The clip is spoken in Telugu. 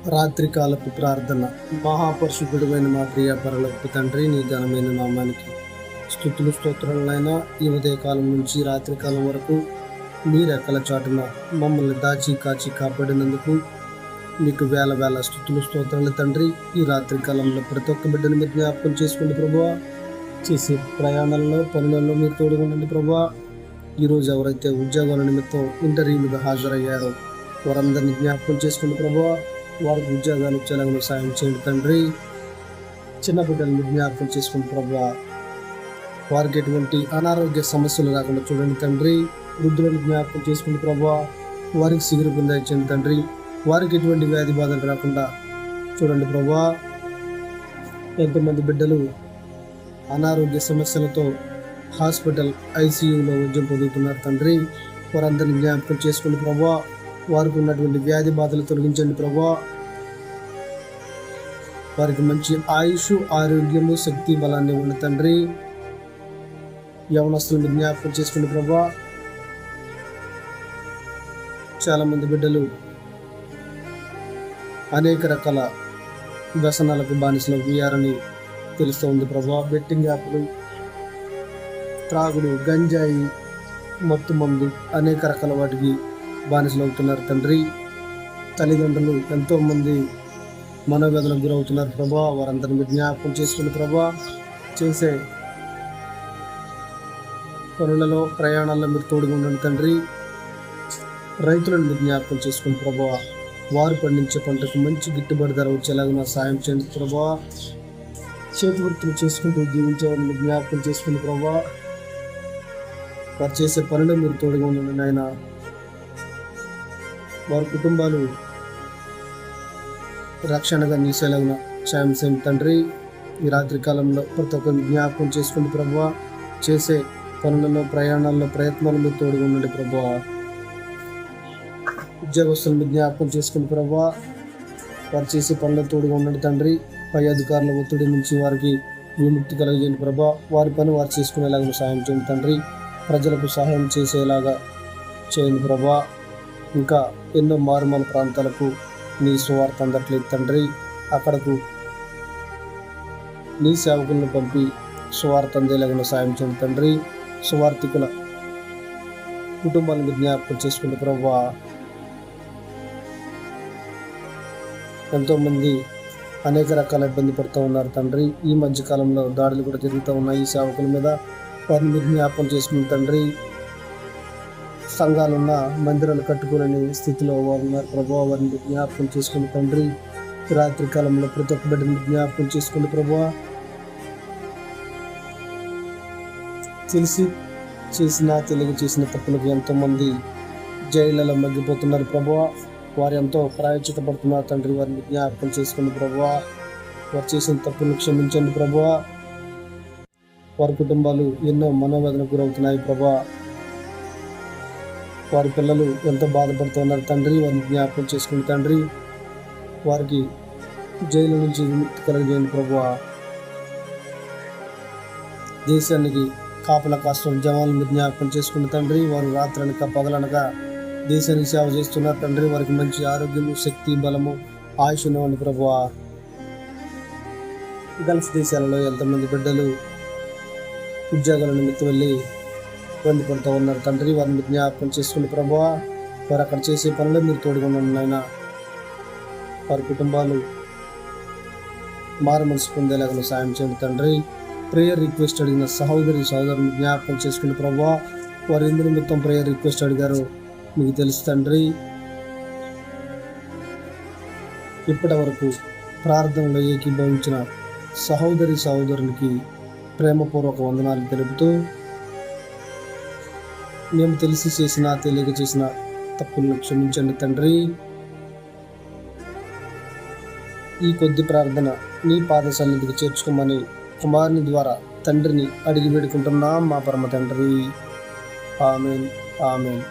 రాత్రికాలపు ప్రార్థన. మహాపరిశుద్ధుడైన మా ప్రియ పరలోకపు తండ్రి, నీ ఘనమైన నామానికి స్తుతులు స్తోత్రాలైనా ఈ ఉదయకాలం నుంచి రాత్రికాలం వరకు మీ రెక్కల చాటున మమ్మల్ని దాచి కాచి కాపాడినందుకు మీకు వేల వేల స్తుతులు స్తోత్రాలు తండ్రి. ఈ రాత్రి కాలంలో ప్రతి ఒక్క బిడ్డను మీరు జ్ఞాపకం చేసుకోండి ప్రభువా. చేసే ప్రయాణాల్లో పనులలో మీరు తోడుగా ఉండండి ప్రభువా. ఈరోజు ఎవరైతే ఉద్యోగాల నిమిత్తం ఇంటర్వ్యూ మీద హాజరయ్యారో వారందరినీ జ్ఞాపకం చేసుకోండి ప్రభువా. వారికి ఉద్యోగాలు ఇచ్చేలాగా సాయం చేయండి తండ్రి. చిన్న బిడ్డలను జ్ఞాపకం చేసుకోండి ప్రభువా. వారికి ఎటువంటి అనారోగ్య సమస్యలు రాకుండా చూడండి తండ్రి. వృద్ధులను జ్ఞాపకం చేసుకోండి ప్రభువా. వారికి సిగురు పొందించండి తండ్రి. వారికి ఎటువంటి వ్యాధి బాధలు రాకుండా చూడండి ప్రభువా. ఎంతమంది బిడ్డలు అనారోగ్య సమస్యలతో హాస్పిటల్ ఐసీయూలో వైద్యం పొందుతున్నారు తండ్రి. వారందరినీ జ్ఞాపకం చేసుకోండి ప్రభువా. వారికి ఉన్నటువంటి వ్యాధి బాధలు తొలగించండి ప్రభువా. వారికి మంచి ఆయుష్, ఆరోగ్యము, శక్తి, బలాన్ని ఇవ్వండి తండ్రి. యవనస్తులను జ్ఞాపకం చేసుకోండి ప్రభువా. చాలా మంది బిడ్డలు అనేక రకాల వ్యసనాలకు బానిసలు అయ్యారని తెలుస్తోంది ప్రభువా. బెట్టింగ్ యాప్లు, త్రాగుడు, గంజాయి, మత్తు మందు, అనేక రకాల వాటికి బానిసలు అవుతున్నారు తండ్రి. తల్లిదండ్రులు ఎంతోమంది మనోవేదనకు గురవుతున్నారు ప్రభా. వారందరినీ జ్ఞాపకం చేసుకుని ప్రభా. చేసే పనులలో ప్రయాణాల్లో మీరు తోడుగా ఉండండి తండ్రి. రైతులను జ్ఞాపకం చేసుకుని ప్రభా. వారు పండించే పంటకు మంచి గిట్టుబాటు ధర వచ్చేలాగా నా సాయం చేయండి ప్రభా. చేతి వృత్తులు చేసుకుంటూ జీవించేవారిని జ్ఞాపకం చేసుకుని ప్రభా. వారు చేసే పనులు మీరు తోడుగా ఉండండి నాయన. వారి కుటుంబాలు రక్షణగా నీసేలాగా సాయం చేయండి తండ్రి. ఈ రాత్రి కాలంలో ప్రతి ఒక్కరిని జ్ఞాపకం చేసుకుని ప్రభువా. చేసే పనులలో, ప్రయాణాల్లో, ప్రయత్నాలు మీరు తోడుగా ఉండండి ప్రభువా. ఉద్యోగస్తులను జ్ఞాపకం చేసుకుని ప్రభువా. వారు చేసే పనులు తోడుగా ఉండండి తండ్రి. పై అధికారుల ఒత్తిడి నుంచి వారికి విముక్తి కలిగజేయండి ప్రభా. వారి పని వారు చేసుకునేలాగా సాయం చేయండి తండ్రి. ప్రజలకు సహాయం చేసేలాగా చేయండి ప్రభా. ఇంకా ఎన్నో మారుమూల ప్రాంతాలకు నీ సువార్త అందట్లేదు తండ్రి. అక్కడకు నీ సేవకులను పంపి సువార్త అందేలాగా సాయం చేయండి తండ్రి. సువార్థికుల కుటుంబాలను జ్ఞాపకం చేసుకుంటే ప్రభువా. ఎంతోమంది అనేక రకాల ఇబ్బంది పడుతూ ఉన్నారు తండ్రి. ఈ మధ్యకాలంలో దాడులు కూడా జరుగుతూ ఉన్నాయి ఈ సేవకుల మీద. వారిని జ్ఞాపకం చేసుకుని తండ్రి. సంఘాలున్న మందిరాలు కట్టుకోలేని స్థితిలో వారు ఉన్నారు ప్రభువా. వారిని జ్ఞాపకం చేసుకుని తండ్రి. రాత్రి కాలంలో ప్రతి ఒక్క బిడ్డని జ్ఞాపకం చేసుకుని ప్రభువా. తెలిసి చేసిన, తెలియ చేసిన తప్పులకు ఎంతోమంది జైళ్ళలో మగ్గిపోతున్నారు ప్రభువా. వారు ఎంతో ప్రాయశ్చిత పడుతున్నారు తండ్రి. వారిని జ్ఞాపకం చేసుకుని ప్రభువా. వారు చేసిన తప్పులను క్షమించండి ప్రభువా. వారి కుటుంబాలు ఎన్నో మనోవేదనకు గురవుతున్నాయి ప్రభా. వారి పిల్లలు ఎంతో బాధపడుతున్నారు తండ్రి. వారిని జ్ఞాపకం చేసుకుని తండ్రి. వారికి జైలు నుంచి విముక్తి కలిగజేయండి ప్రభువా. దేశానికి కాపలా కాస్తున్న జవాన్లను జ్ఞాపకం చేసుకుని తండ్రి. వారు రాత్రనక పగలనక దేశానికి సేవ చేస్తున్నారు తండ్రి. వారికి మంచి ఆరోగ్యము, శక్తి, బలము, ఆయుష్ ఉన్నవాళ్ళు ప్రభువా. గల్ఫ్ దేశాలలో ఎంతమంది బిడ్డలు ఉద్యోగాల నిమిత్తం వెళ్ళి ఇబ్బంది పడుతూ ఉన్నారు తండ్రి. వారిని జ్ఞాపకం చేసుకుని ప్రభువా. వారు అక్కడ చేసే పనులు మీరు తోడుగా ఉండండి ఆయన. వారి కుటుంబాలు మారు మనసు పొందేలాగా సాయం చేయండి తండ్రి. ప్రేయర్ రిక్వెస్ట్ అడిగిన సహోదరుని జ్ఞాపకం చేసుకుని ప్రభువా. వారు ఎందుకు నిమిత్తం ప్రేయర్ రిక్వెస్ట్ అడిగారు మీకు తెలుసు తండ్రి. ఇప్పటి వరకు ప్రార్థనలో ఏకీభవించిన సహోదరునికి ప్రేమపూర్వక వందనాలు తెలుపుతూ, మేము తెలిసి చేసిన, తెలియక చేసిన తప్పులను క్షమించండి తండ్రి. ఈ కొద్ది ప్రార్థన నీ పాద సన్నిధికి చేర్చుకోమని కుమారుని ద్వారా తండ్రిని అడిగి వేడుకుంటున్నాం మా పరమ తండ్రి. ఆమేన్, ఆమేన్.